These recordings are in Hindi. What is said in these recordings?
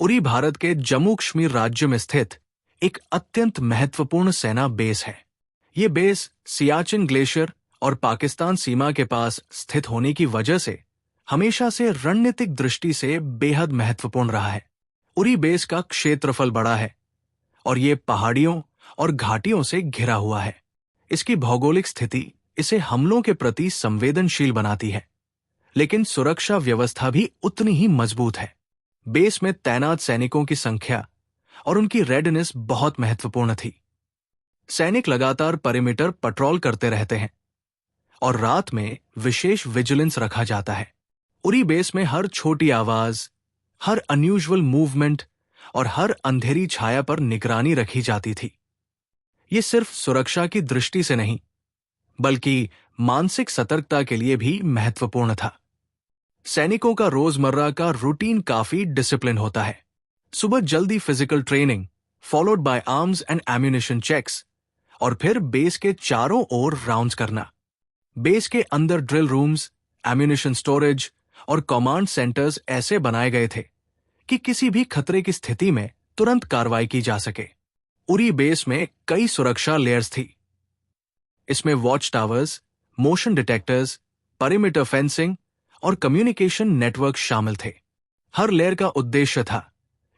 उरी भारत के जम्मू कश्मीर राज्य में स्थित एक अत्यंत महत्वपूर्ण सेना बेस है। ये बेस सियाचिन ग्लेशियर और पाकिस्तान सीमा के पास स्थित होने की वजह से हमेशा से रणनीतिक दृष्टि से बेहद महत्वपूर्ण रहा है। उरी बेस का क्षेत्रफल बड़ा है और ये पहाड़ियों और घाटियों से घिरा हुआ है। इसकी भौगोलिक स्थिति इसे हमलों के प्रति संवेदनशील बनाती है, लेकिन सुरक्षा व्यवस्था भी उतनी ही मजबूत है। बेस में तैनात सैनिकों की संख्या और उनकी रेडनेस बहुत महत्वपूर्ण थी। सैनिक लगातार पेरिमीटर पेट्रोल करते रहते हैं और रात में विशेष विजिलेंस रखा जाता है। उरी बेस में हर छोटी आवाज, हर अनयूजुअल मूवमेंट और हर अंधेरी छाया पर निगरानी रखी जाती थी। ये सिर्फ सुरक्षा की दृष्टि से नहीं, बल्कि मानसिक सतर्कता के लिए भी महत्वपूर्ण था। सैनिकों का रोजमर्रा का रूटीन काफी डिसिप्लिन होता है। सुबह जल्दी physical training, followed by arms and ammunition checks, और फिर बेस के चारों ओर राउंड्स करना। बेस के अंदर ड्रिल रूम्स, एम्यूनिशन स्टोरेज और कमांड सेंटर्स ऐसे बनाए गए थे कि किसी भी खतरे की स्थिति में तुरंत कार्रवाई की जा सके। उरी बेस में कई सुरक्षा लेयर्स थी। इसमें watch towers, motion detectors, perimeter fencing और कम्युनिकेशन नेटवर्क शामिल थे। हर लेयर का उद्देश्य था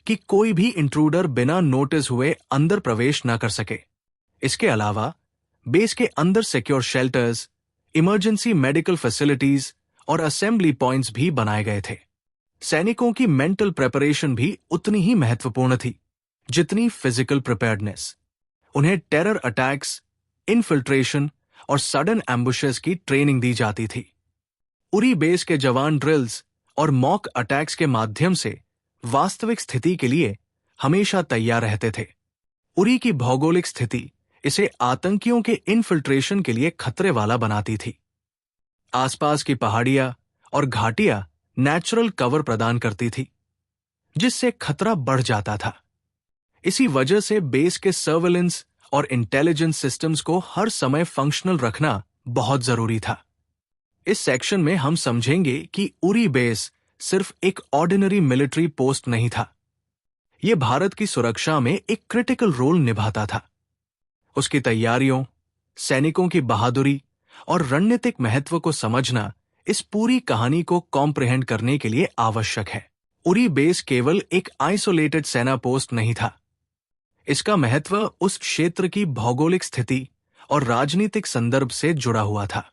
कि कोई भी इंट्रूडर बिना नोटिस हुए अंदर प्रवेश न कर सके। इसके अलावा बेस के अंदर secure shelters, emergency medical facilities और असेंबली पॉइंट्स भी बनाए गए थे। सैनिकों की मेंटल प्रिपरेशन भी उतनी ही महत्वपूर्ण थी जितनी फिजिकल प्रिपेयर्डनेस। उन्हें टेरर अटैक्स, इनफिल्ट्रेशन और सडन एम्बुशेस की ट्रेनिंग दी जाती थी। उरी बेस के जवान ड्रिल्स और मॉक अटैक्स के माध्यम से वास्तविक स्थिति के लिए हमेशा तैयार रहते थे। उरी की भौगोलिक स्थिति इसे आतंकियों के इनफिल्ट्रेशन के लिए खतरे वाला बनाती थी। आसपास की पहाड़ियां और घाटियां नेचुरल कवर प्रदान करती थी, जिससे खतरा बढ़ जाता था। इसी वजह से बेस के सर्वेलेंस और इंटेलिजेंस सिस्टम्स को हर समय फंक्शनल रखना बहुत जरूरी था। इस सेक्शन में हम समझेंगे कि उरी बेस सिर्फ एक ऑर्डिनरी मिलिट्री पोस्ट नहीं था। यह भारत की सुरक्षा में एक क्रिटिकल रोल निभाता था। उसकी तैयारियों, सैनिकों की बहादुरी और रणनीतिक महत्व को समझना इस पूरी कहानी को कॉम्प्रिहेंड करने के लिए आवश्यक है। उरी बेस केवल एक आइसोलेटेड सेना पोस्ट नहीं था। इसका महत्व उस क्षेत्र की भौगोलिक स्थिति और राजनीतिक संदर्भ से जुड़ा हुआ था।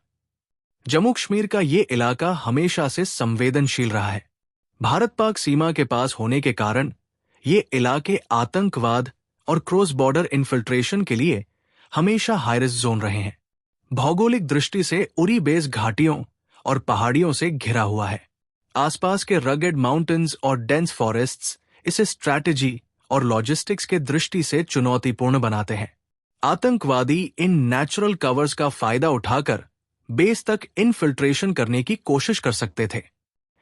जम्मू कश्मीर का ये इलाका हमेशा से संवेदनशील रहा है। भारत पाक सीमा के पास होने के कारण ये इलाके आतंकवाद और क्रॉस बॉर्डर इन्फिल्ट्रेशन के लिए हमेशा हाई रिस्क जोन रहे हैं। भौगोलिक दृष्टि से उरी बेस घाटियों और पहाड़ियों से घिरा हुआ है। आसपास के रगेड माउंटेन्स और डेंस फॉरेस्ट्स इसे स्ट्रैटेजी और लॉजिस्टिक्स के दृष्टि से चुनौतीपूर्ण बनाते हैं। आतंकवादी इन नेचुरल कवर्स का फायदा उठाकर बेस तक इनफिल्ट्रेशन करने की कोशिश कर सकते थे।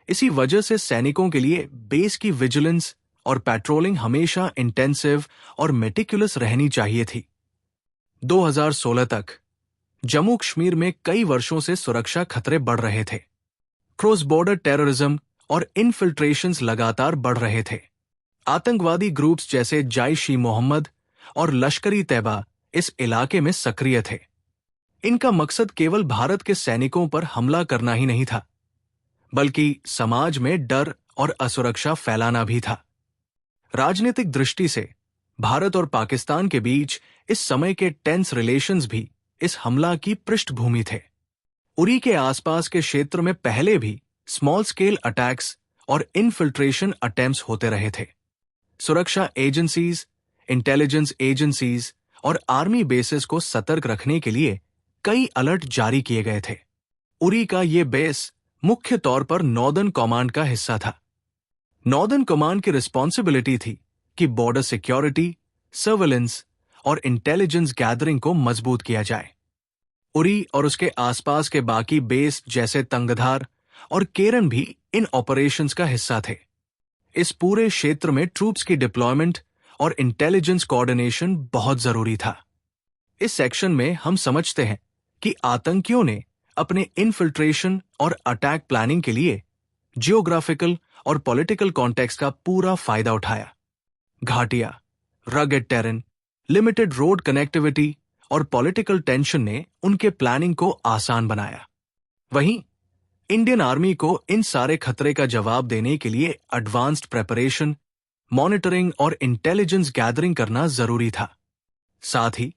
इसी वजह से सैनिकों के लिए बेस की विजिलेंस और पेट्रोलिंग हमेशा इंटेंसिव और मेटिकुलस रहनी चाहिए थी। 2016 तक जम्मू कश्मीर में कई वर्षों से सुरक्षा खतरे बढ़ रहे थे। क्रॉस बॉर्डर टेररिज्म और इनफिल्ट्रेशंस लगातार बढ़ रहे थे। आतंकवादी ग्रुप्स जैसे जैश-ई-मोहम्मद और लश्कर-ई-तैयबा इस इलाके में सक्रिय थे। इनका मकसद केवल भारत के सैनिकों पर हमला करना ही नहीं था, बल्कि समाज में डर और असुरक्षा फैलाना भी था। राजनीतिक दृष्टि से भारत और पाकिस्तान के बीच इस समय के टेंस रिलेशंस भी इस हमला की पृष्ठभूमि थे। उरी के आसपास के क्षेत्र में पहले भी स्मॉल स्केल अटैक्स और इनफिल्ट्रेशन अटेम्प्ट्स होते रहे थे। सुरक्षा एजेंसीज, इंटेलिजेंस एजेंसीज और आर्मी बेसेस को सतर्क रखने के लिए कई अलर्ट जारी किए गए थे। उरी का ये बेस मुख्य तौर पर नॉर्दर्न कमांड का हिस्सा था। नॉर्दर्न कमांड की रिस्पॉन्सिबिलिटी थी कि बॉर्डर सिक्योरिटी, सर्वेलेंस और इंटेलिजेंस गैदरिंग को मजबूत किया जाए। उरी और उसके आसपास के बाकी बेस जैसे तंगधार और केरन भी इन ऑपरेशंस का हिस्सा थे। इस पूरे क्षेत्र में ट्रूप्स की डिप्लॉयमेंट और इंटेलिजेंस कोऑर्डिनेशन बहुत जरूरी था। इस सेक्शन में हम समझते हैं कि आतंकियों ने अपने इनफिल्ट्रेशन और अटैक प्लानिंग के लिए जियोग्राफिकल और पॉलिटिकल कॉन्टेक्स्ट का पूरा फायदा उठाया। घाटियां, rugged terrain, limited road connectivity और पॉलिटिकल टेंशन ने उनके प्लानिंग को आसान बनाया। वहीं इंडियन आर्मी को इन सारे खतरे का जवाब देने के लिए एडवांस्ड प्रेपरेशन, मॉनिटरिंग और इंटेलिजेंस गैदरिंग करना जरूरी था। साथ ही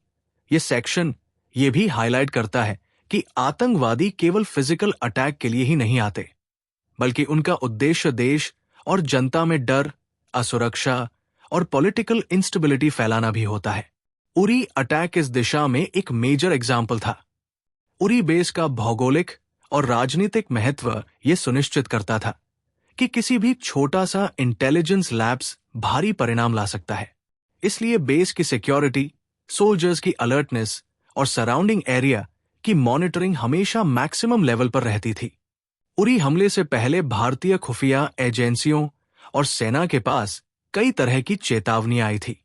यह सेक्शन यह भी हाईलाइट करता है कि आतंकवादी केवल फिजिकल अटैक के लिए ही नहीं आते, बल्कि उनका उद्देश्य देश और जनता में डर, असुरक्षा और पॉलिटिकल इंस्टेबिलिटी फैलाना भी होता है। उरी अटैक इस दिशा में एक मेजर एग्जाम्पल था। उरी बेस का भौगोलिक और राजनीतिक महत्व यह सुनिश्चित करता था कि किसी भी छोटा सा इंटेलिजेंस लैप्स भारी परिणाम ला सकता है। इसलिए बेस की सिक्योरिटी, सोल्जर्स की अलर्टनेस और सराउंडिंग एरिया की मॉनिटरिंग हमेशा मैक्सिमम लेवल पर रहती थी। उरी हमले से पहले भारतीय खुफिया एजेंसियों और सेना के पास कई तरह की चेतावनियां आई थी।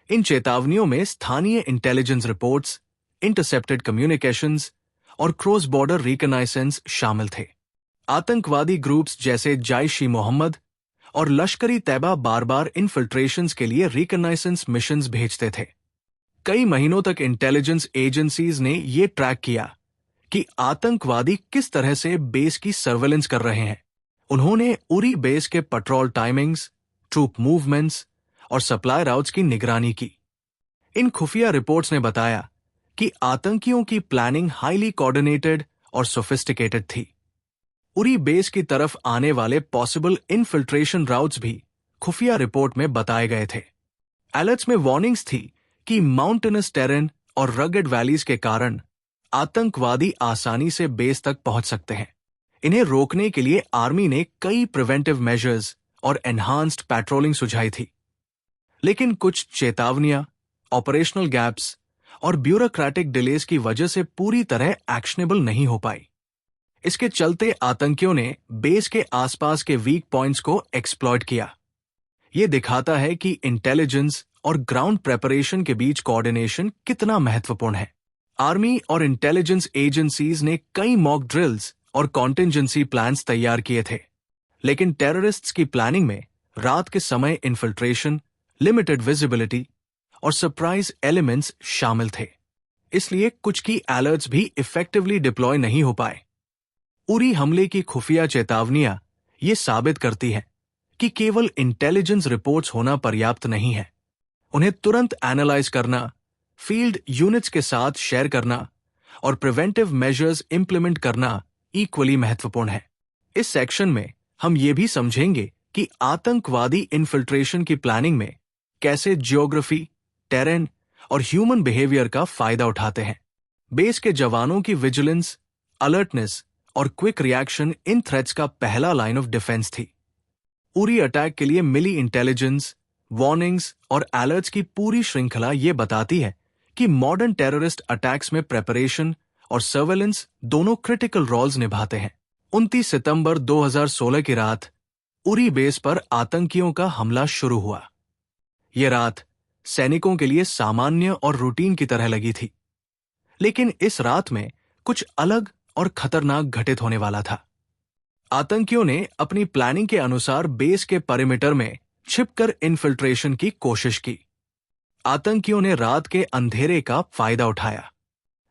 इन चेतावनियों में स्थानीय इंटेलिजेंस रिपोर्ट्स, इंटरसेप्टेड कम्युनिकेशंस और क्रॉस बॉर्डर रिकनाइसेंस शामिल थे। आतंकवादी ग्रुप्स जैसे जैश ई मोहम्मद और लश्कर-ई तैयबा बार बार इन्फिल्ट्रेशंस के लिए रिकनाइसेंस मिशंस भेजते थे। कई महीनों तक इंटेलिजेंस एजेंसीज ने यह ट्रैक किया कि आतंकवादी किस तरह से बेस की सर्वेलेंस कर रहे हैं। उन्होंने उरी बेस के पेट्रोल टाइमिंग्स, ट्रूप मूवमेंट्स और सप्लाई राउट्स की निगरानी की। इन खुफिया रिपोर्ट्स ने बताया कि आतंकियों की प्लानिंग हाईली कोऑर्डिनेटेड और सोफिस्टिकेटेड थी। उरी बेस की तरफ आने वाले पॉसिबल इन्फिल्ट्रेशन राउट्स भी खुफिया रिपोर्ट में बताए गए थे। अलर्ट्स में वार्निंग्स थी कि माउंटेनस टेरेन और रगेड वैलीज के कारण आतंकवादी आसानी से बेस तक पहुंच सकते हैं। इन्हें रोकने के लिए आर्मी ने कई प्रिवेंटिव मेजर्स और एनहांस्ड पेट्रोलिंग सुझाई थी। लेकिन कुछ चेतावनियां, ऑपरेशनल गैप्स और ब्यूरोक्रेटिक डिलेज की वजह से पूरी तरह एक्शनेबल नहीं हो पाई। इसके चलते आतंकियों ने बेस के आसपास के वीक पॉइंट्स को एक्सप्लॉइट किया। यह दिखाता है कि इंटेलिजेंस और ग्राउंड प्रेपरेशन के बीच कोऑर्डिनेशन कितना महत्वपूर्ण है। आर्मी और इंटेलिजेंस एजेंसीज ने कई मॉक ड्रिल्स और कॉन्टिंजेंसी प्लान्स तैयार किए थे, लेकिन टेररिस्ट्स की प्लानिंग में रात के समय इन्फिल्ट्रेशन, लिमिटेड विजिबिलिटी और सरप्राइज एलिमेंट्स शामिल थे। इसलिए कुछ की अलर्ट्स भी इफेक्टिवली डिप्लॉय नहीं हो पाए। उरी हमले की खुफिया चेतावनियां ये साबित करती हैं कि केवल इंटेलिजेंस रिपोर्ट्स होना पर्याप्त नहीं है। उन्हें तुरंत एनालाइज करना, फील्ड यूनिट्स के साथ शेयर करना और प्रिवेंटिव मेजर्स इंप्लीमेंट करना इक्वली महत्वपूर्ण है। इस सेक्शन में हम ये भी समझेंगे कि आतंकवादी इन्फिल्ट्रेशन की प्लानिंग में कैसे जियोग्राफी, टेरेन और ह्यूमन बिहेवियर का फायदा उठाते हैं। बेस के जवानों की विजिलेंस, अलर्टनेस और क्विक रिएक्शन इन थ्रेट्स का पहला लाइन ऑफ डिफेंस थी। उरी अटैक के लिए मिली इंटेलिजेंस, वार्निंग्स और अलर्ट्स की पूरी श्रृंखला ये बताती है कि मॉडर्न टेररिस्ट अटैक्स में प्रेपरेशन और सर्वेलेंस दोनों क्रिटिकल रोल्स निभाते हैं। 29 सितंबर 2016 की रात उरी बेस पर आतंकियों का हमला शुरू हुआ। यह रात सैनिकों के लिए सामान्य और रूटीन की तरह लगी थी, लेकिन इस रात में कुछ अलग और खतरनाक घटित होने वाला था। आतंकियों ने अपनी प्लानिंग के अनुसार बेस के पेरिमीटर में छिपकर इन्फिल्ट्रेशन की कोशिश की। आतंकियों ने रात के अंधेरे का फायदा उठाया।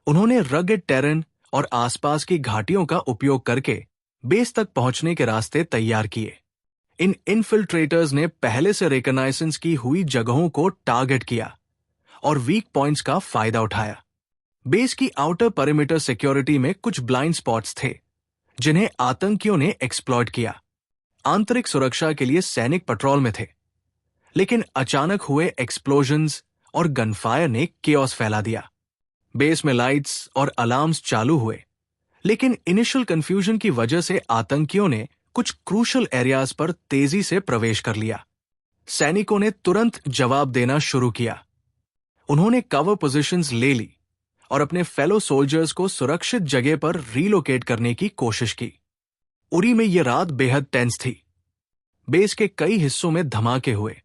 उन्होंने रगेड टेरेन और आसपास की घाटियों का उपयोग करके बेस तक पहुंचने के रास्ते तैयार किए। इन इन्फिल्ट्रेटर्स ने पहले से रिकॉग्नाइजेंस की हुई जगहों को टारगेट किया और वीक पॉइंट्स का फायदा उठाया। बेस की आउटर पेरिमीटर सिक्योरिटी में कुछ ब्लाइंड स्पॉट्स थे जिन्हें आतंकियों ने एक्सप्लॉइट किया। आंतरिक सुरक्षा के लिए सैनिक पेट्रोल में थे, लेकिन अचानक हुए एक्सप्लोजन्स और गनफायर ने केओस फैला दिया। बेस में लाइट्स और अलार्म्स चालू हुए, लेकिन इनिशियल कंफ्यूजन की वजह से आतंकियों ने कुछ क्रूशल एरियाज पर तेजी से प्रवेश कर लिया। सैनिकों ने तुरंत जवाब देना शुरू किया। उन्होंने कवर पोजीशंस ले ली और अपने फेलो सोल्जर्स को सुरक्षित जगह पर रीलोकेट करने की कोशिश की। उरी में यह रात बेहद टेंस थी। बेस के कई हिस्सों में धमाके हुए,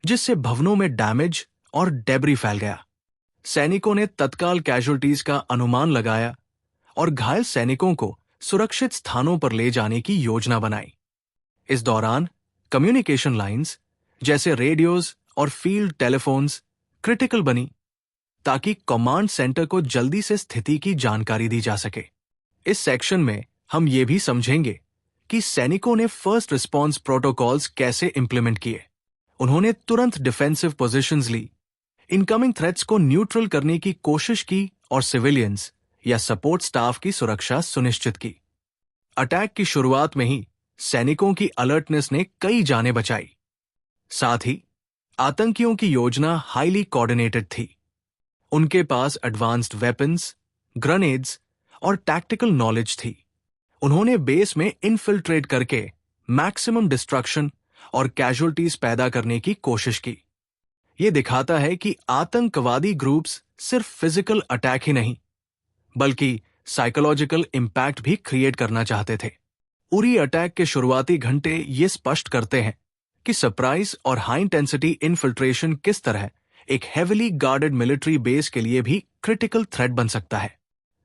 जिससे भवनों में डैमेज और डेब्री फैल गया। सैनिकों ने तत्काल कैजुअल्टीज का अनुमान लगाया और घायल सैनिकों को सुरक्षित स्थानों पर ले जाने की योजना बनाई। इस दौरान कम्युनिकेशन लाइंस जैसे रेडियोज और फील्ड टेलीफोन्स क्रिटिकल बनी, ताकि कमांड सेंटर को जल्दी से स्थिति की जानकारी दी जा सके। इस सेक्शन में हम ये भी समझेंगे कि सैनिकों ने फर्स्ट रिस्पॉन्स प्रोटोकॉल्स कैसे इंप्लीमेंट किए। उन्होंने तुरंत डिफेंसिव पोजीशंस ली, इनकमिंग थ्रेट्स को न्यूट्रल करने की कोशिश की और सिविलियंस या सपोर्ट स्टाफ की सुरक्षा सुनिश्चित की। अटैक की शुरुआत में ही सैनिकों की अलर्टनेस ने कई जानें बचाई। साथ ही आतंकियों की योजना हाईली कोऑर्डिनेटेड थी। उनके पास एडवांस्ड वेपन्स, ग्रेनेड्स और टैक्टिकल नॉलेज थी। उन्होंने बेस में इनफिल्ट्रेट करके मैक्सिमम डिस्ट्रक्शन और कैजुअल्टीज पैदा करने की कोशिश की। यह दिखाता है कि आतंकवादी ग्रुप्स सिर्फ फिजिकल अटैक ही नहीं, बल्कि साइकोलॉजिकल इंपैक्ट भी क्रिएट करना चाहते थे। उरी अटैक के शुरुआती घंटे ये स्पष्ट करते हैं कि सरप्राइज और हाई इंटेंसिटी इनफिल्ट्रेशन किस तरह एक हेविली गार्डेड मिलिट्री बेस के लिए भी क्रिटिकल थ्रेट बन सकता है।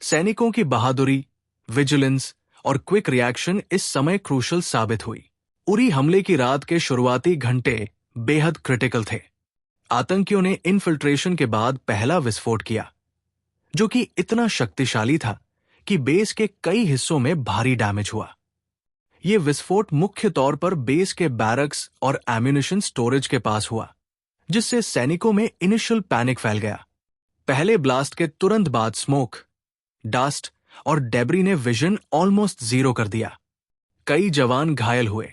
सैनिकों की बहादुरी, विजिलेंस और क्विक रिएक्शन इस समय क्रूशल साबित हुई। उरी हमले की रात के शुरुआती घंटे बेहद क्रिटिकल थे। आतंकियों ने इनफिल्ट्रेशन के बाद पहला विस्फोट किया, जो कि इतना शक्तिशाली था कि बेस के कई हिस्सों में भारी डैमेज हुआ। यह विस्फोट मुख्य तौर पर बेस के बैरक्स और एम्यूनिशन स्टोरेज के पास हुआ, जिससे सैनिकों में इनिशियल पैनिक फैल गया। पहले ब्लास्ट के तुरंत बाद स्मोक, डस्ट और डेब्री ने विजन ऑलमोस्ट जीरो कर दिया। कई जवान घायल हुए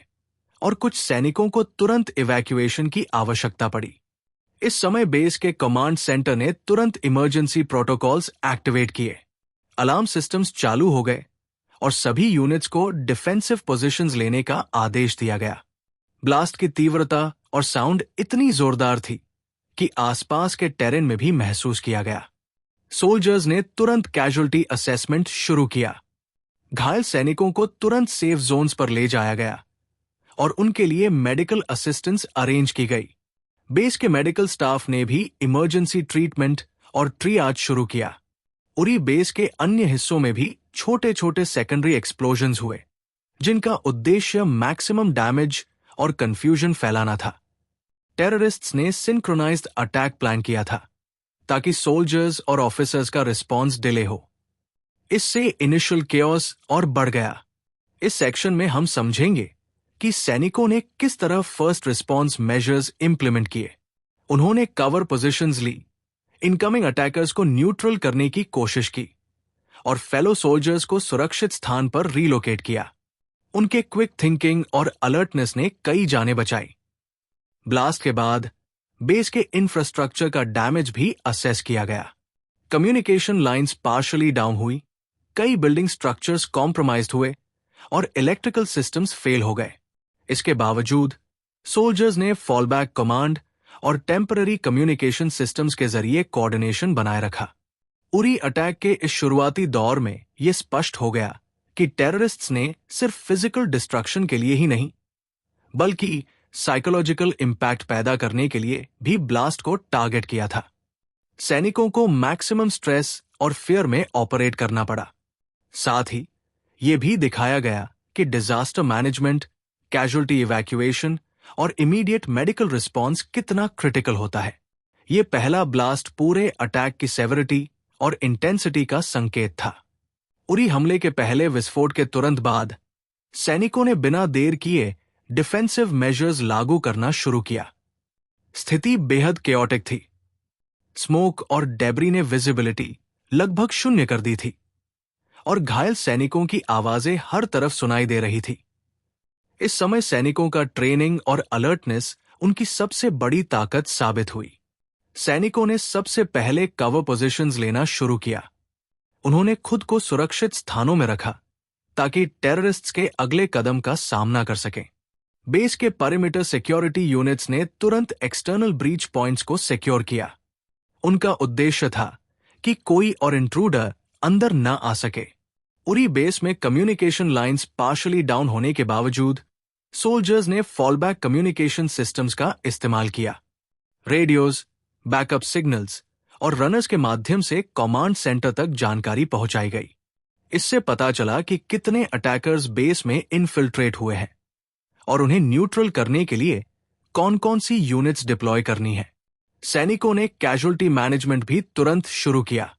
और कुछ सैनिकों को तुरंत इवैक्यूएशन की आवश्यकता पड़ी। इस समय बेस के कमांड सेंटर ने तुरंत इमरजेंसी प्रोटोकॉल्स एक्टिवेट किए। अलार्म सिस्टम्स चालू हो गए और सभी यूनिट्स को डिफेंसिव पोजीशंस लेने का आदेश दिया गया। ब्लास्ट की तीव्रता और साउंड इतनी जोरदार थी कि आसपास के टेरेन में भी महसूस किया गया। सोल्जर्स ने तुरंत कैजुअल्टी असेसमेंट शुरू किया। घायल सैनिकों को तुरंत सेफ जोन्स पर ले जाया गया और उनके लिए मेडिकल असिस्टेंस अरेंज की गई। बेस के मेडिकल स्टाफ ने भी इमरजेंसी ट्रीटमेंट और ट्रियाज शुरू किया। उरी बेस के अन्य हिस्सों में भी छोटे छोटे सेकेंडरी एक्सप्लोजन्स हुए, जिनका उद्देश्य मैक्सिमम डैमेज और कंफ्यूजन फैलाना था। टेररिस्ट्स ने सिंक्रोनाइज्ड अटैक प्लान किया था ताकि सोल्जर्स और ऑफिसर्स का रिस्पॉन्स डिले हो। इससे इनिशियल केओस और बढ़ गया। इस सेक्शन में हम समझेंगे कि सैनिकों ने किस तरह फर्स्ट रिस्पॉन्स मेजर्स इंप्लीमेंट किए। उन्होंने कवर पोजीशंस ली, इनकमिंग अटैकर्स को न्यूट्रल करने की कोशिश की और फेलो सोल्जर्स को सुरक्षित स्थान पर रीलोकेट किया। उनके क्विक थिंकिंग और अलर्टनेस ने कई जानें बचाई। ब्लास्ट के बाद बेस के इंफ्रास्ट्रक्चर का डैमेज भी असेस किया गया। कम्युनिकेशन लाइंस पार्शियली डाउन हुई, कई बिल्डिंग स्ट्रक्चर्स कॉम्प्रोमाइज्ड हुए और इलेक्ट्रिकल सिस्टम्स फेल हो गए। इसके बावजूद सोल्जर्स ने फॉलबैक कमांड और टेम्पररी कम्युनिकेशन सिस्टम्स के जरिए कोऑर्डिनेशन बनाए रखा। उरी अटैक के इस शुरुआती दौर में यह स्पष्ट हो गया कि टेररिस्ट्स ने सिर्फ फिजिकल डिस्ट्रक्शन के लिए ही नहीं, बल्कि साइकोलॉजिकल इंपैक्ट पैदा करने के लिए भी ब्लास्ट को टारगेट किया था। सैनिकों को मैक्सिमम स्ट्रेस और फियर में ऑपरेट करना पड़ा। साथ ही यह भी दिखाया गया कि डिजास्टर मैनेजमेंट, कैजुअल्टी इवैक्यूएशन और इमीडिएट मेडिकल रिस्पॉन्स कितना क्रिटिकल होता है। यह पहला ब्लास्ट पूरे अटैक की सेवरिटी और इंटेंसिटी का संकेत था। उरी हमले के पहले विस्फोट के तुरंत बाद सैनिकों ने बिना देर किए डिफेंसिव मेजर्स लागू करना शुरू किया। स्थिति बेहद केओटिक थी। स्मोक और डेब्री ने विजिबिलिटी लगभग शून्य कर दी थी और घायल सैनिकों की आवाजें हर तरफ सुनाई दे रही थी। इस समय सैनिकों का ट्रेनिंग और अलर्टनेस उनकी सबसे बड़ी ताकत साबित हुई। सैनिकों ने सबसे पहले कवर पोजीशंस लेना शुरू किया। उन्होंने खुद को सुरक्षित स्थानों में रखा ताकि टेररिस्ट्स के अगले कदम का सामना कर सकें। बेस के पेरिमीटर सिक्योरिटी यूनिट्स ने तुरंत एक्सटर्नल ब्रीच पॉइंट्स को सिक्योर किया। उनका उद्देश्य था कि कोई और इंट्रूडर अंदर न आ सके। उरी बेस में कम्युनिकेशन लाइंस पार्शियली डाउन होने के बावजूद सोल्जर्स ने फॉलबैक कम्युनिकेशन सिस्टम्स का इस्तेमाल किया। रेडियोज, बैकअप सिग्नल्स और रनर्स के माध्यम से कमांड सेंटर तक जानकारी पहुंचाई गई। इससे पता चला कि कितने अटैकर्स बेस में इनफिल्ट्रेट हुए हैं और उन्हें न्यूट्रल करने के लिए कौन कौन सी यूनिट्स डिप्लॉय करनी है। सैनिकों ने कैजुअल्टी मैनेजमेंट भी तुरंत शुरू किया।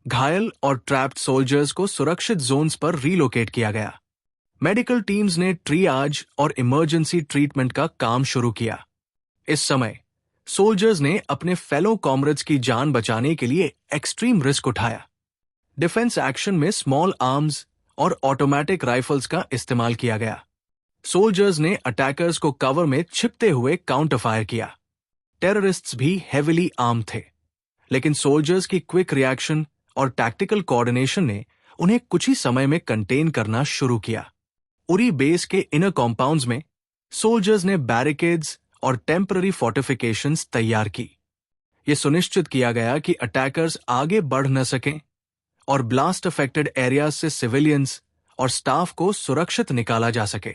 घायल और ट्रैप्ड सोल्जर्स को सुरक्षित जोन्स पर रीलोकेट किया गया। मेडिकल टीम्स ने ट्रियाज और इमरजेंसी ट्रीटमेंट का काम शुरू किया। इस समय सोल्जर्स ने अपने फेलो कॉमरेड्स की जान बचाने के लिए एक्सट्रीम रिस्क उठाया। डिफेंस एक्शन में स्मॉल आर्म्स और ऑटोमेटिक राइफल्स का इस्तेमाल किया गया। सोल्जर्स ने अटैकर्स को कवर में छिपते हुए काउंटर फायर किया। टेररिस्ट्स भी हेविली आर्म थे, लेकिन सोल्जर्स की क्विक रिएक्शन और टैक्टिकल कोऑर्डिनेशन ने उन्हें कुछ ही समय में कंटेन करना शुरू किया। उरी बेस के इनर कॉम्पाउंड्स में सोल्जर्स ने बैरिकेड्स और टेम्पररी फोर्टिफिकेशंस तैयार की। यह सुनिश्चित किया गया कि अटैकर्स आगे बढ़ न सकें और ब्लास्ट अफेक्टेड एरियाज से सिविलियंस और स्टाफ को सुरक्षित निकाला जा सके।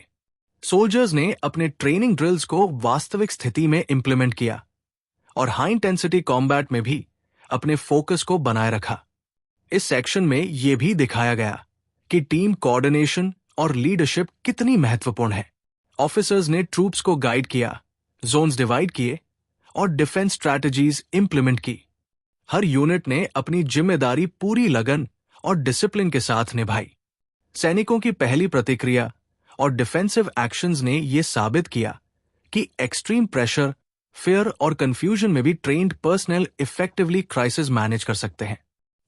सोल्जर्स ने अपने ट्रेनिंग ड्रिल्स को वास्तविक स्थिति में इंप्लीमेंट किया और हाई इंटेंसिटी कॉम्बैट में भी अपने फोकस को बनाए रखा। इस सेक्शन में यह भी दिखाया गया कि टीम कोऑर्डिनेशन और लीडरशिप कितनी महत्वपूर्ण है। ऑफिसर्स ने ट्रूप्स को गाइड किया, जोन्स डिवाइड किए और डिफेंस स्ट्रैटेजीज इंप्लीमेंट की। हर यूनिट ने अपनी जिम्मेदारी पूरी लगन और डिसिप्लिन के साथ निभाई। सैनिकों की पहली प्रतिक्रिया और डिफेंसिव एक्शंस ने यह साबित किया कि एक्सट्रीम प्रेशर, फियर और कंफ्यूजन में भी trained personnel effectively crisis manage कर सकते हैं।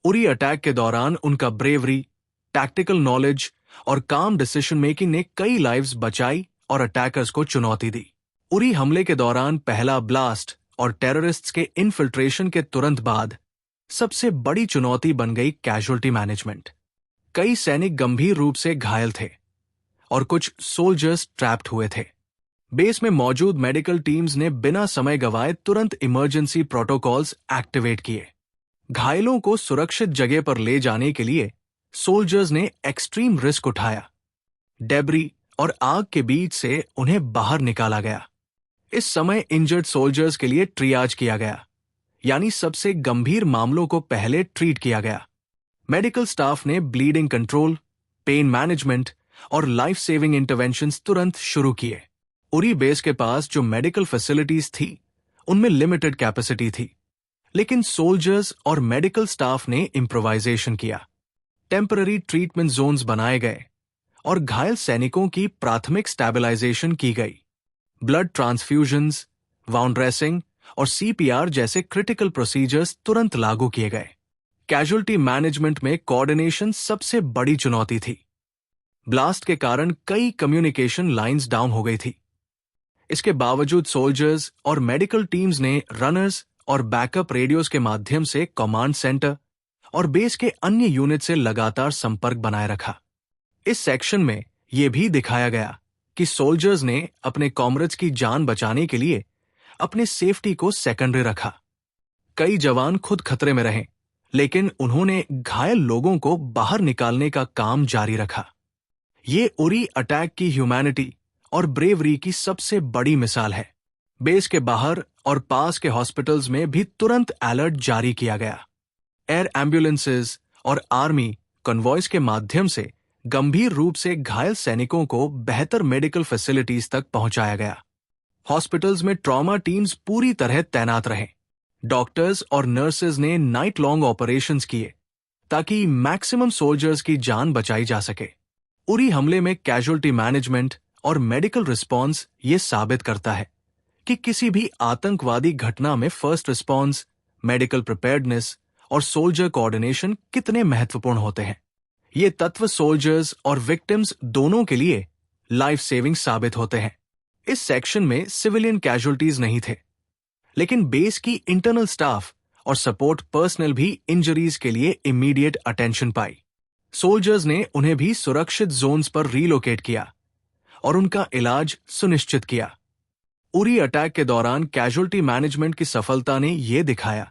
उरी अटैक के दौरान उनका ब्रेवरी, टैक्टिकल नॉलेज और काम डिसीजन मेकिंग ने कई लाइव्स बचाई और अटैकर्स को चुनौती दी। उरी हमले के दौरान पहला ब्लास्ट और टेररिस्ट्स के इन्फिल्ट्रेशन के तुरंत बाद सबसे बड़ी चुनौती बन गई कैजुअल्टी मैनेजमेंट। कई सैनिक गंभीर रूप से घायल थे और कुछ सोल्जर्स ट्रैप्ड हुए थे। बेस में मौजूद मेडिकल टीम्स ने बिना समय गंवाए तुरंत इमरजेंसी प्रोटोकॉल्स एक्टिवेट किए। घायलों को सुरक्षित जगह पर ले जाने के लिए सोल्जर्स ने एक्सट्रीम रिस्क उठाया। डेब्री और आग के बीच से उन्हें बाहर निकाला गया। इस समय इंजर्ड सोल्जर्स के लिए ट्रियाज किया गया, यानी सबसे गंभीर मामलों को पहले ट्रीट किया गया। मेडिकल स्टाफ ने ब्लीडिंग कंट्रोल, पेन मैनेजमेंट और लाइफ सेविंग इंटरवेंशंस तुरंत शुरू किए। उरी बेस के पास जो मेडिकल फैसिलिटीज थी उनमें लिमिटेड कैपेसिटी थी, लेकिन सोल्जर्स और मेडिकल स्टाफ ने इम्प्रोवाइजेशन किया। टेम्पररी ट्रीटमेंट जोन्स बनाए गए और घायल सैनिकों की प्राथमिक स्टेबलाइजेशन की गई। ब्लड ट्रांसफ्यूजन्स, वाउंड ड्रेसिंग और सीपीआर जैसे क्रिटिकल प्रोसीजर्स तुरंत लागू किए गए। कैजुअल्टी मैनेजमेंट में कोऑर्डिनेशन सबसे बड़ी चुनौती थी। ब्लास्ट के कारण कई कम्युनिकेशन लाइंस डाउन हो गई थी। इसके बावजूद सोल्जर्स और मेडिकल टीम्स ने रनर्स और बैकअप रेडियोज के माध्यम से कमांड सेंटर और बेस के अन्य यूनिट से लगातार संपर्क बनाए रखा। इस सेक्शन में यह भी दिखाया गया कि सोल्जर्स ने अपने कॉमरेड्स की जान बचाने के लिए अपने सेफ्टी को सेकेंडरी रखा। कई जवान खुद खतरे में रहे, लेकिन उन्होंने घायल लोगों को बाहर निकालने का काम जारी रखा। ये उरी अटैक की ह्यूमैनिटी और ब्रेवरी की सबसे बड़ी मिसाल है। बेस के बाहर और पास के हॉस्पिटल्स में भी तुरंत अलर्ट जारी किया गया। एयर एम्बुलेंसेज और आर्मी कन्वॉयज के माध्यम से गंभीर रूप से घायल सैनिकों को बेहतर मेडिकल फैसिलिटीज तक पहुंचाया गया। हॉस्पिटल्स में ट्रॉमा टीम्स पूरी तरह तैनात रहे। डॉक्टर्स और नर्सेज ने नाइट लॉन्ग ऑपरेशंस किए ताकि मैक्सिमम सोल्जर्स की जान बचाई जा सके। उरी हमले में कैजुअल्टी मैनेजमेंट और मेडिकल रिस्पॉन्स ये साबित करता है कि किसी भी आतंकवादी घटना में फर्स्ट रिस्पॉन्स, मेडिकल प्रिपेयर्डनेस और सोल्जर कोऑर्डिनेशन कितने महत्वपूर्ण होते हैं। ये तत्व सोल्जर्स और विक्टिम्स दोनों के लिए लाइफ सेविंग साबित होते हैं। इस सेक्शन में सिविलियन कैजुअल्टीज नहीं थे, लेकिन बेस की इंटरनल स्टाफ और सपोर्ट पर्सनल भी इंजरीज के लिए इमीडिएट अटेंशन पाई। सोल्जर्स ने उन्हें भी सुरक्षित जोन्स पर रीलोकेट किया और उनका इलाज सुनिश्चित किया। उरी अटैक के दौरान कैजुअल्टी मैनेजमेंट की सफलता ने यह दिखाया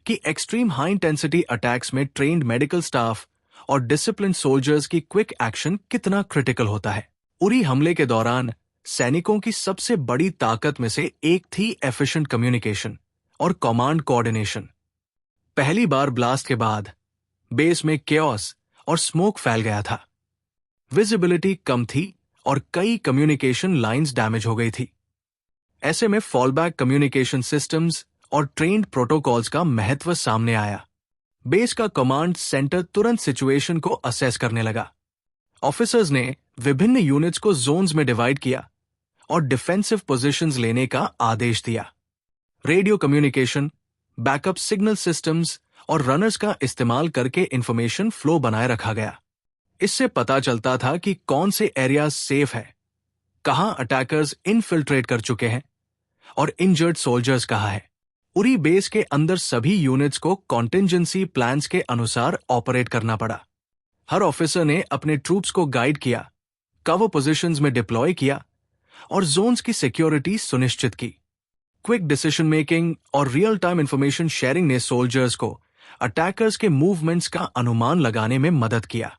कि एक्सट्रीम हाई इंटेंसिटी अटैक्स में ट्रेन्ड मेडिकल स्टाफ और डिसिप्लिन सोल्जर्स की क्विक एक्शन कितना क्रिटिकल होता है। उरी हमले के दौरान सैनिकों की सबसे बड़ी ताकत में से एक थी एफिशिएंट कम्युनिकेशन और कमांड कोऑर्डिनेशन। पहली बार ब्लास्ट के बाद बेस में केओस और स्मोक फैल गया था। विजिबिलिटी कम थी और कई कम्युनिकेशन लाइंस डैमेज हो गई थी। ऐसे में फॉलबैक कम्युनिकेशन सिस्टम्स और ट्रेन्ड प्रोटोकॉल्स का महत्व सामने आया। बेस का कमांड सेंटर तुरंत सिचुएशन को असेस करने लगा। ऑफिसर्स ने विभिन्न यूनिट्स को जोन्स में डिवाइड किया और डिफेंसिव पोजीशंस लेने का आदेश दिया। Radio communication, backup signal systems और रनर्स का इस्तेमाल करके इंफॉर्मेशन फ्लो बनाए रखा गया। इससे पता चलता था कि कौन से एरियाज सेफ है, कहां अटैकर्स इनफिल्ट्रेट कर चुके हैं और इंजर्ड सोल्जर्स कहां है। उरी बेस के अंदर सभी यूनिट्स को कॉन्टिंजेंसी प्लान्स के अनुसार ऑपरेट करना पड़ा। हर ऑफिसर ने अपने ट्रूप्स को गाइड किया, कवर पोजीशंस में डिप्लॉय किया और जोन्स की सिक्योरिटी सुनिश्चित की। क्विक डिसीजन मेकिंग और रियल टाइम इंफॉर्मेशन शेयरिंग ने सोल्जर्स को अटैकर्स के मूवमेंट्स का अनुमान लगाने में मदद किया।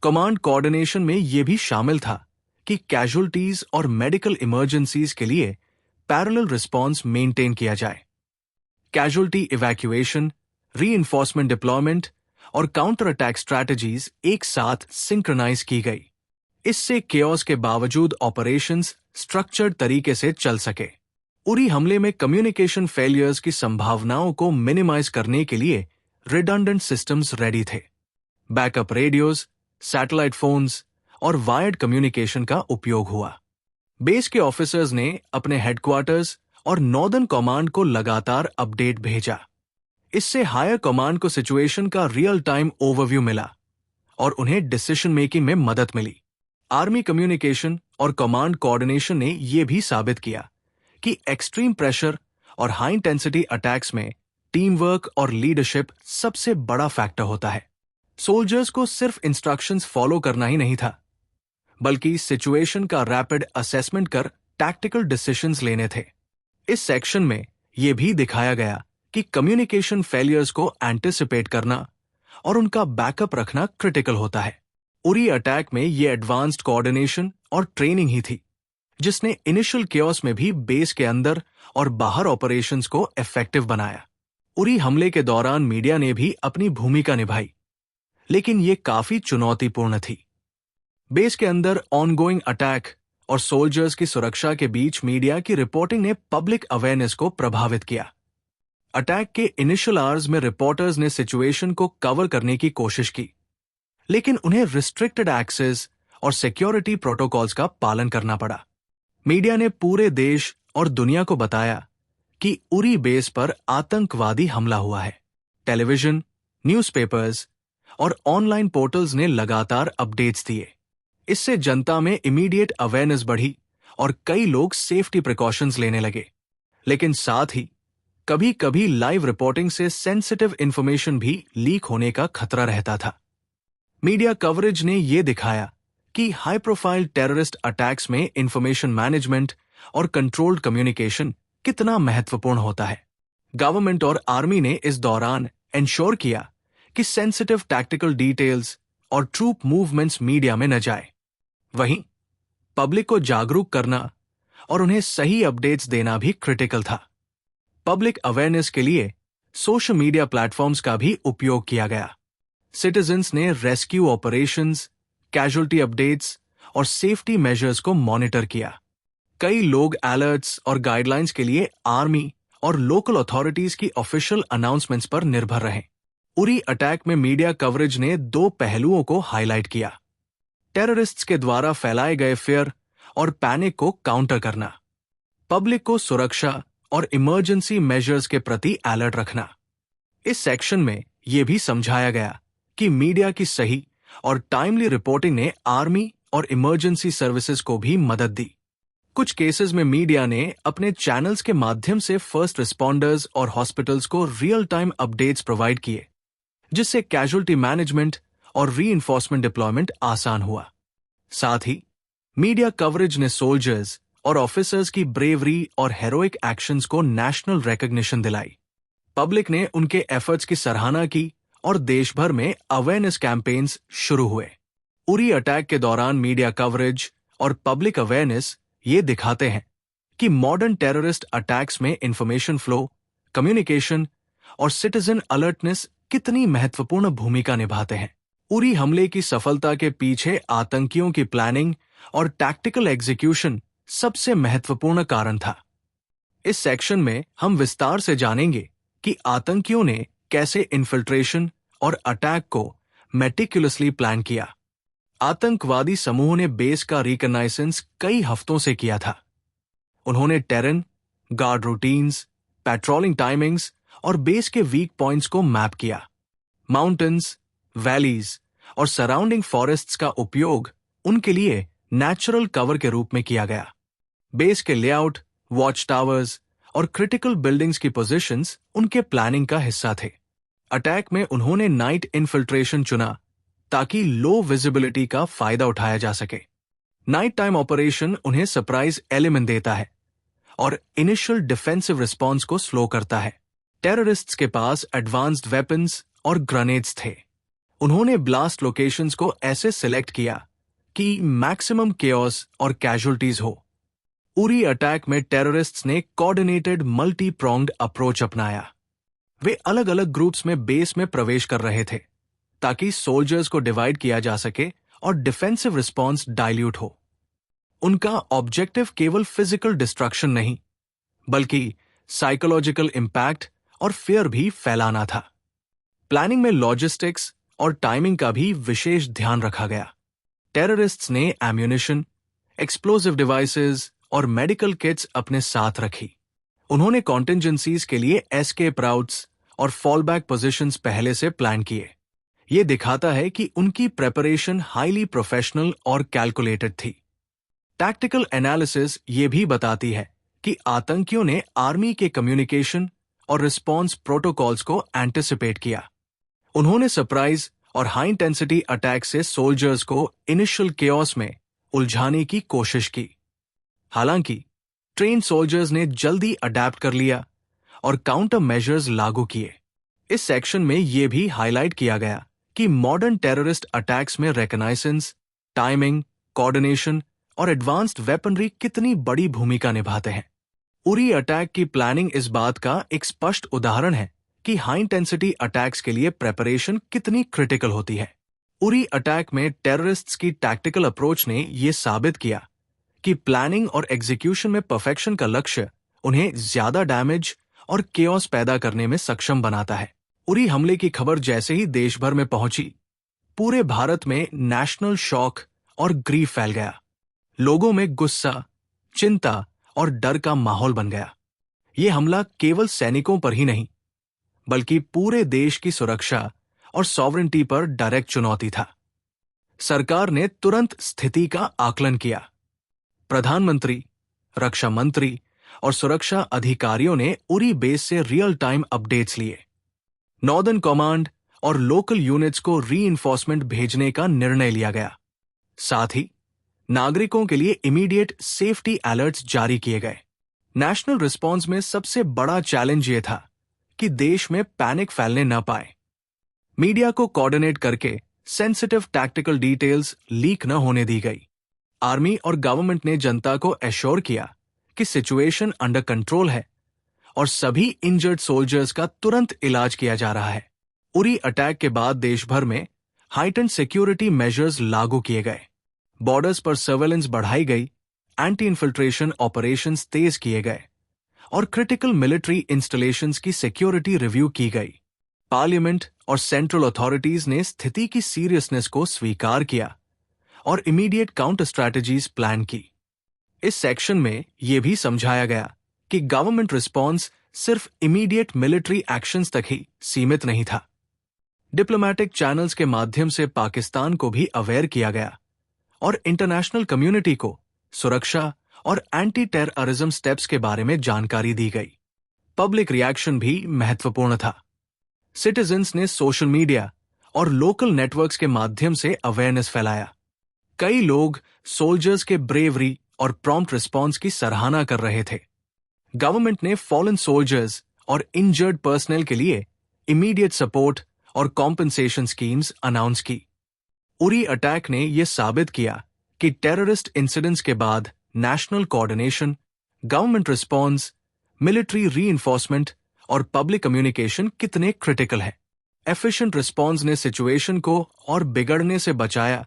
कमांड कोऑर्डिनेशन में यह भी शामिल था कि कैजुअल्टीज और मेडिकल इमरजेंसीज के लिए पैरेलल रिस्पॉन्स मेंटेन किया जाए। कैजुअल्टी इवैक्यूएशन, रीइंफोर्समेंट डिप्लॉयमेंट और काउंटर अटैक स्ट्रैटेजीज एक साथ सिंक्रोनाइज की गई। इससे केओस के बावजूद ऑपरेशंस स्ट्रक्चर्ड तरीके से चल सके। उरी हमले में कम्युनिकेशन फेलियर्स की संभावनाओं को मिनिमाइज करने के लिए रिडंडेंट सिस्टम्स रेडी थे। बैकअप रेडियोज, सैटेलाइट फोन्स और वायर्ड कम्युनिकेशन का उपयोग हुआ। बेस के ऑफिसर्स ने अपने हेडक्वार्टर्स और नॉर्दर्न कमांड को लगातार अपडेट भेजा। इससे हायर कमांड को सिचुएशन का रियल टाइम ओवरव्यू मिला और उन्हें डिसीजन मेकिंग में मदद मिली। आर्मी कम्युनिकेशन और कमांड कोऑर्डिनेशन ने यह भी साबित किया कि एक्सट्रीम प्रेशर और हाई इंटेंसिटी अटैक्स में टीम वर्क और लीडरशिप सबसे बड़ा फैक्टर होता है। सोल्जर्स को सिर्फ इंस्ट्रक्शंस फॉलो करना ही नहीं था, बल्कि सिचुएशन का रैपिड असेसमेंट कर टैक्टिकल डिसीजंस लेने थे। इस सेक्शन में यह भी दिखाया गया कि कम्युनिकेशन फेलियर्स को एंटिसिपेट करना और उनका बैकअप रखना क्रिटिकल होता है। उरी अटैक में यह एडवांस्ड कोऑर्डिनेशन और ट्रेनिंग ही थी जिसने इनिशियल केओस में भी बेस के अंदर और बाहर ऑपरेशंस को इफेक्टिव बनाया। उरी हमले के दौरान मीडिया ने भी अपनी भूमिका निभाई, लेकिन यह काफी चुनौतीपूर्ण थी। बेस के अंदर ऑनगोइंग अटैक और सोल्जर्स की सुरक्षा के बीच मीडिया की रिपोर्टिंग ने पब्लिक अवेयरनेस को प्रभावित किया। अटैक के इनिशियल आवर्स में रिपोर्टर्स ने सिचुएशन को कवर करने की कोशिश की, लेकिन उन्हें रिस्ट्रिक्टेड एक्सेस और सिक्योरिटी प्रोटोकॉल्स का पालन करना पड़ा। मीडिया ने पूरे देश और दुनिया को बताया कि उरी बेस पर आतंकवादी हमला हुआ है। टेलीविजन, न्यूज़पेपर्स और ऑनलाइन पोर्टल्स ने लगातार अपडेट्स दिए। इससे जनता में इमीडिएट अवेयरनेस बढ़ी और कई लोग सेफ्टी प्रिकॉशंस लेने लगे। लेकिन साथ ही कभी कभी लाइव रिपोर्टिंग से सेंसिटिव इंफॉर्मेशन भी लीक होने का खतरा रहता था। मीडिया कवरेज ने यह दिखाया कि हाई प्रोफाइल टेररिस्ट अटैक्स में इंफॉर्मेशन मैनेजमेंट और कंट्रोल्ड कम्युनिकेशन कितना महत्वपूर्ण होता है। गवर्नमेंट और आर्मी ने इस दौरान इंश्योर किया कि सेंसिटिव टैक्टिकल डिटेल्स और ट्रूप मूवमेंट्स मीडिया में न जाए। वहीं पब्लिक को जागरूक करना और उन्हें सही अपडेट्स देना भी क्रिटिकल था। पब्लिक अवेयरनेस के लिए सोशल मीडिया प्लेटफॉर्म्स का भी उपयोग किया गया। सिटीजन्स ने रेस्क्यू ऑपरेशंस, कैजुअल्टी अपडेट्स और सेफ्टी मेजर्स को मॉनिटर किया। कई लोग अलर्ट्स और गाइडलाइंस के लिए आर्मी और लोकल अथॉरिटीज की ऑफिशियल अनाउंसमेंट्स पर निर्भर रहे। उरी अटैक में मीडिया कवरेज ने दो पहलुओं को हाईलाइट किया: टेररिस्ट्स के द्वारा फैलाए गए फियर और पैनिक को काउंटर करना, पब्लिक को सुरक्षा और इमरजेंसी मेजर्स के प्रति अलर्ट रखना। इस सेक्शन में यह भी समझाया गया कि मीडिया की सही और टाइमली रिपोर्टिंग ने आर्मी और इमरजेंसी सर्विसेज को भी मदद दी। कुछ केसेस में मीडिया ने अपने चैनल्स के माध्यम से फर्स्ट रिस्पॉन्डर्स और हॉस्पिटल्स को रियल टाइम अपडेट्स प्रोवाइड किए, जिससे कैजुअल्टी मैनेजमेंट और रीइंफोर्समेंट डिप्लॉयमेंट आसान हुआ। साथ ही मीडिया कवरेज ने सोल्जर्स और ऑफिसर्स की ब्रेवरी और हेरोइक एक्शंस को नेशनल रिकॉग्निशन दिलाई। पब्लिक ने उनके एफर्ट्स की सराहना की और देश भर में अवेयरनेस कैंपेन्स शुरू हुए। उरी अटैक के दौरान मीडिया कवरेज और पब्लिक अवेयरनेस ये दिखाते हैं कि मॉडर्न टेररिस्ट अटैक्स में इंफॉर्मेशन फ्लो, कम्युनिकेशन और सिटीजन अलर्टनेस कितनी महत्वपूर्ण भूमिका निभाते हैं। उरी हमले की सफलता के पीछे आतंकियों की प्लानिंग और टैक्टिकल एग्जीक्यूशन सबसे महत्वपूर्ण कारण था। इस सेक्शन में हम विस्तार से जानेंगे कि आतंकियों ने कैसे इन्फिल्ट्रेशन और अटैक को मेटिकुलसली प्लान किया। आतंकवादी समूह ने बेस का रिकॉग्नाइसेंस कई हफ्तों से किया था। उन्होंने terrain, guard routines, patrolling timings और बेस के वीक पॉइंट्स को मैप किया। माउंटेन्स, वैलीज और सराउंडिंग फॉरेस्ट्स का उपयोग उनके लिए नेचुरल कवर के रूप में किया गया। बेस के लेआउट, वॉच टावर्स और क्रिटिकल बिल्डिंग्स की पोजीशंस उनके प्लानिंग का हिस्सा थे। अटैक में उन्होंने नाइट इन्फिल्ट्रेशन चुना ताकि लो विजिबिलिटी का फायदा उठाया जा सके। नाइट टाइम ऑपरेशन उन्हें सरप्राइज एलिमेंट देता है और इनिशियल डिफेंसिव रिस्पॉन्स को स्लो करता है। टेररिस्ट्स के पास एडवांस्ड वेपन्स और ग्रेनेड्स थे। उन्होंने ब्लास्ट लोकेशंस को ऐसे सिलेक्ट किया कि मैक्सिमम केओस और कैजुअल्टीज हो। उरी अटैक में टेररिस्ट्स ने कोऑर्डिनेटेड मल्टी प्रोंग्ड अप्रोच अपनाया। वे अलग अलग ग्रुप्स में बेस में प्रवेश कर रहे थे ताकि सोल्जर्स को डिवाइड किया जा सके और डिफेंसिव रिस्पॉन्स डाइल्यूट हो। उनका ऑब्जेक्टिव केवल फिजिकल डिस्ट्रक्शन नहीं, बल्कि साइकोलॉजिकल इंपैक्ट और फियर भी फैलाना था। प्लानिंग में लॉजिस्टिक्स और टाइमिंग का भी विशेष ध्यान रखा गया। टेररिस्ट्स ने एम्यूनिशन, एक्सप्लोजिव डिवाइसेस और मेडिकल किट्स अपने साथ रखी। उन्होंने कॉन्टिंजेंसीज के लिए एस्केप राउट्स और फॉलबैक पोजीशंस पहले से प्लान किए। ये दिखाता है कि उनकी प्रेपरेशन हाईली प्रोफेशनल और कैलकुलेटेड थी। टैक्टिकल एनालिसिस ये भी बताती है कि आतंकियों ने आर्मी के कम्युनिकेशन और रिस्पॉन्स प्रोटोकॉल्स को एंटिसिपेट किया। उन्होंने सरप्राइज और हाई इंटेंसिटी अटैक से सोल्जर्स को इनिशियल केओस में उलझाने की कोशिश की। हालांकि ट्रेन सोल्जर्स ने जल्दी अडैप्ट कर लिया और काउंटर मेजर्स लागू किए। इस सेक्शन में यह भी हाईलाइट किया गया कि मॉडर्न टेररिस्ट अटैक्स में रिकॉग्नाइजेंस, टाइमिंग, कोऑर्डिनेशन और एडवांस्ड वेपनरी कितनी बड़ी भूमिका निभाते हैं। उरी अटैक की प्लानिंग इस बात का एक स्पष्ट उदाहरण है कि हाई इंटेंसिटी अटैक्स के लिए प्रेपरेशन कितनी क्रिटिकल होती है। उरी अटैक में टेररिस्ट्स की टैक्टिकल अप्रोच ने यह साबित किया कि प्लानिंग और एग्जीक्यूशन में परफेक्शन का लक्ष्य उन्हें ज्यादा डैमेज और केओस पैदा करने में सक्षम बनाता है। उरी हमले की खबर जैसे ही देश भर में पहुंची, पूरे भारत में नेशनल शॉक और ग्रीफ फैल गया। लोगों में गुस्सा, चिंता और डर का माहौल बन गया। यह हमला केवल सैनिकों पर ही नहीं, बल्कि पूरे देश की सुरक्षा और सॉवरेंटी पर डायरेक्ट चुनौती था। सरकार ने तुरंत स्थिति का आकलन किया। प्रधानमंत्री, रक्षा मंत्री और सुरक्षा अधिकारियों ने उरी बेस से रियल टाइम अपडेट्स लिए। नॉर्दर्न कमांड और लोकल यूनिट्स को रीइंफोर्समेंट भेजने का निर्णय लिया गया। साथ ही नागरिकों के लिए इमीडिएट सेफ्टी अलर्ट्स जारी किए गए। नेशनल रिस्पॉन्स में सबसे बड़ा चैलेंज ये था कि देश में पैनिक फैलने न पाए। मीडिया को कोऑर्डिनेट करके सेंसिटिव टैक्टिकल डिटेल्स लीक न होने दी गई। आर्मी और गवर्नमेंट ने जनता को एश्योर किया कि सिचुएशन अंडर कंट्रोल है और सभी इंजर्ड सोल्जर्स का तुरंत इलाज किया जा रहा है। उरी अटैक के बाद देश भर में हाइटेंड सिक्योरिटी मेजर्स लागू किए गए। बॉर्डर्स पर सर्वेलेंस बढ़ाई गई, एंटी इन्फिल्ट्रेशन ऑपरेशंस तेज किए गए और क्रिटिकल मिलिट्री इंस्टॉलेशंस की सिक्योरिटी रिव्यू की गई। पार्लियामेंट और सेंट्रल अथॉरिटीज ने स्थिति की सीरियसनेस को स्वीकार किया और इमीडिएट काउंटर स्ट्रैटेजीज प्लान की। इस सेक्शन में यह भी समझाया गया कि गवर्नमेंट रिस्पॉन्स सिर्फ इमीडिएट मिलिट्री एक्शंस तक ही सीमित नहीं था। डिप्लोमैटिक चैनल्स के माध्यम से पाकिस्तान को भी अवेयर किया गया और इंटरनेशनल कम्युनिटी को सुरक्षा और एंटी टेररिज्म स्टेप्स के बारे में जानकारी दी गई। पब्लिक रिएक्शन भी महत्वपूर्ण था। सिटीजन्स ने सोशल मीडिया और लोकल नेटवर्क्स के माध्यम से अवेयरनेस फैलाया। कई लोग सोल्जर्स के ब्रेवरी और प्रॉम्प्ट रिस्पॉन्स की सराहना कर रहे थे। गवर्नमेंट ने फॉलन सोल्जर्स और इंजर्ड पर्सनल के लिए इमीडिएट सपोर्ट और कॉम्पेंसेशन स्कीम्स अनाउंस की। उरी अटैक ने यह साबित किया कि टेररिस्ट इंसिडेंट्स के बाद national coordination, government response, military reinforcement और पब्लिक कम्युनिकेशन कितने क्रिटिकल है। एफिशिएंट रिस्पॉन्स ने सिचुएशन को और बिगड़ने से बचाया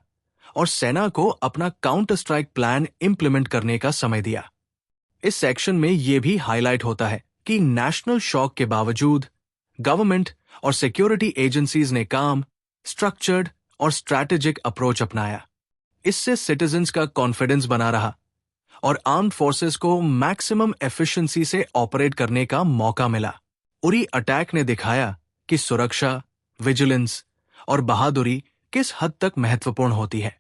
और सेना को अपना काउंटर स्ट्राइक प्लान इंप्लीमेंट करने का समय दिया। इस सेक्शन में यह भी हाईलाइट होता है कि नेशनल शॉक के बावजूद गवर्नमेंट और सिक्योरिटी एजेंसीज ने काम, स्ट्रक्चर्ड और स्ट्रैटेजिक अप्रोच अपनाया। इससे सिटीजन्स का कॉन्फिडेंस बना रहा और आर्म्ड फोर्सेस को मैक्सिमम एफिशिएंसी से ऑपरेट करने का मौका मिला। उरी अटैक ने दिखाया कि सुरक्षा, विजिलेंस और बहादुरी किस हद तक महत्वपूर्ण होती है।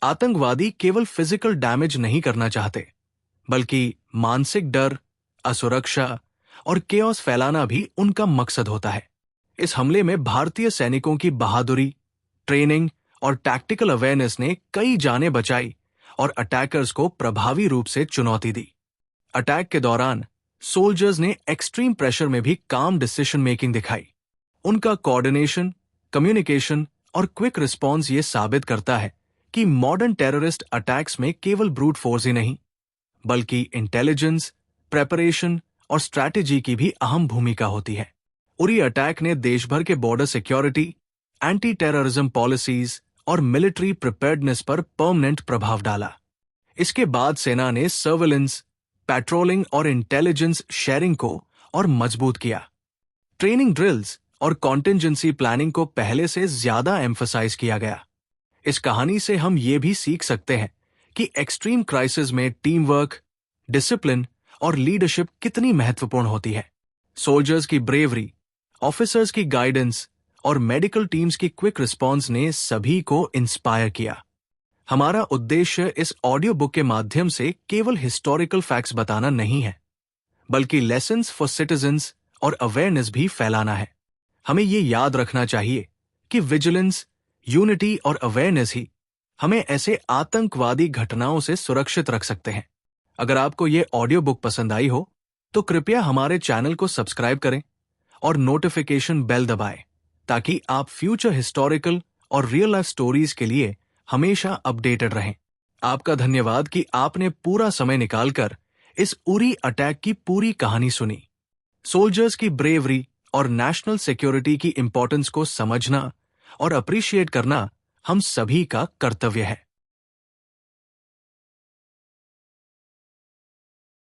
आतंकवादी केवल फिजिकल डैमेज नहीं करना चाहते, बल्कि मानसिक डर, असुरक्षा और केओस फैलाना भी उनका मकसद होता है। इस हमले में भारतीय सैनिकों की बहादुरी, ट्रेनिंग और टैक्टिकल अवेयरनेस ने कई जानें बचाई और अटैकर्स को प्रभावी रूप से चुनौती दी। अटैक के दौरान सोल्जर्स ने एक्सट्रीम प्रेशर में भी काम डिसीजन मेकिंग दिखाई। उनका कोऑर्डिनेशन, कम्युनिकेशन और क्विक रिस्पॉन्स ये साबित करता है कि मॉडर्न टेररिस्ट अटैक्स में केवल ब्रूट फोर्स ही नहीं, बल्कि इंटेलिजेंस, प्रेपरेशन और स्ट्रैटेजी की भी अहम भूमिका होती है। उरी अटैक ने देश भर के border security, anti terrorism policies और मिलिट्री प्रिपेयर्डनेस पर परमानेंट प्रभाव डाला। इसके बाद सेना ने सर्वेलेंस, पेट्रोलिंग और इंटेलिजेंस शेयरिंग को और मजबूत किया। ट्रेनिंग ड्रिल्स और कॉन्टिंजेंसी प्लानिंग को पहले से ज्यादा एम्फसाइज किया गया। इस कहानी से हम ये भी सीख सकते हैं कि एक्सट्रीम क्राइसिस में टीम वर्क, डिसिप्लिन और लीडरशिप कितनी महत्वपूर्ण होती है। सोल्जर्स की ब्रेवरी, ऑफिसर्स की गाइडेंस और मेडिकल टीम्स की क्विक रिस्पॉन्स ने सभी को इंस्पायर किया। हमारा उद्देश्य इस ऑडियो बुक के माध्यम से केवल हिस्टोरिकल फैक्ट्स बताना नहीं है, बल्कि लेसन्स फॉर सिटीजन्स और अवेयरनेस भी फैलाना है। हमें ये याद रखना चाहिए कि विजिलेंस, यूनिटी और अवेयरनेस ही हमें ऐसे आतंकवादी घटनाओं से सुरक्षित रख सकते हैं। अगर आपको ये ऑडियो बुक पसंद आई हो तो कृपया हमारे चैनल को सब्सक्राइब करें और नोटिफिकेशन बेल दबाएं, ताकि आप फ्यूचर हिस्टोरिकल और रियल लाइफ स्टोरीज के लिए हमेशा अपडेटेड रहें। आपका धन्यवाद कि आपने पूरा समय निकालकर इस उरी अटैक की पूरी कहानी सुनी। सोल्जर्स की ब्रेवरी और नेशनल सिक्योरिटी की इंपॉर्टेंस को समझना और अप्रिशिएट करना हम सभी का कर्तव्य है।